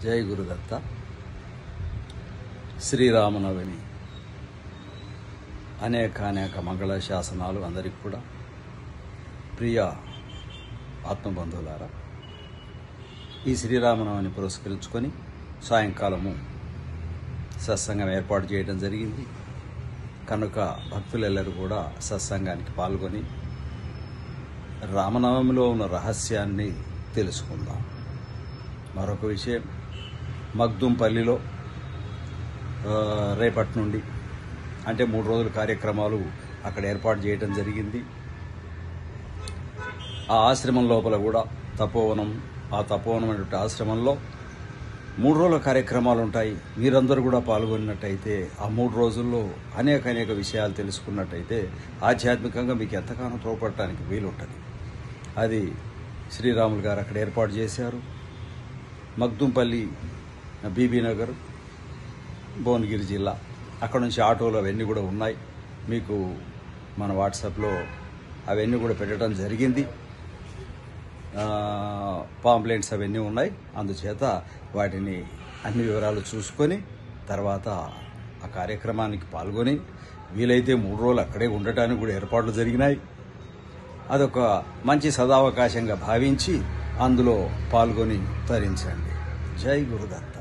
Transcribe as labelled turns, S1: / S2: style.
S1: జై గురుదత్త. శ్రీరామనవమి అనేక మంగళ శాసనాలు అందరికీ కూడా. ప్రియ ఆత్మబంధువులారా, ఈ శ్రీరామనవమిని పురస్కరించుకొని సాయంకాలము సత్సంగం ఏర్పాటు చేయడం జరిగింది. కనుక భక్తులెల్లరూ కూడా సత్సంగానికి పాల్గొని రామనవమిలో ఉన్న రహస్యాన్ని తెలుసుకుందాం. మరొక విషయం, మగ్దుంపల్లిలో రేపటి నుండి అంటే 3 రోజుల కార్యక్రమాలు అక్కడ ఏర్పాటు చేయడం జరిగింది. ఆ ఆశ్రమం లోపల కూడా తపోవనం అనేటువంటి ఆశ్రమంలో 3 రోజుల కార్యక్రమాలు ఉంటాయి. మీరందరూ కూడా పాల్గొన్నట్టయితే ఆ 3 రోజుల్లో అనేక విషయాలు తెలుసుకున్నట్టయితే ఆధ్యాత్మికంగా మీకు ఎంతగానో తోడ్పడటానికి వీలుంటుంది. అది శ్రీరాములు గారు అక్కడ ఏర్పాటు చేశారు. మగ్దుంపల్లి, బీబీ నగర్, భువనగిరి జిల్లా, అక్కడ నుంచి ఆటోలు అవన్నీ కూడా ఉన్నాయి. మీకు మన వాట్సాప్లో అవన్నీ కూడా పెట్టడం జరిగింది. పాంప్లెంట్స్ అవన్నీ ఉన్నాయి. అందుచేత వాటిని అన్ని వివరాలు చూసుకొని తర్వాత ఆ కార్యక్రమానికి పాల్గొని వీలైతే 3 రోజులు అక్కడే ఉండటానికి కూడా ఏర్పాట్లు జరిగినాయి. అదొక మంచి సదావకాశంగా భావించి అందులో పాల్గొని తరించండి. జై గురుదత్త.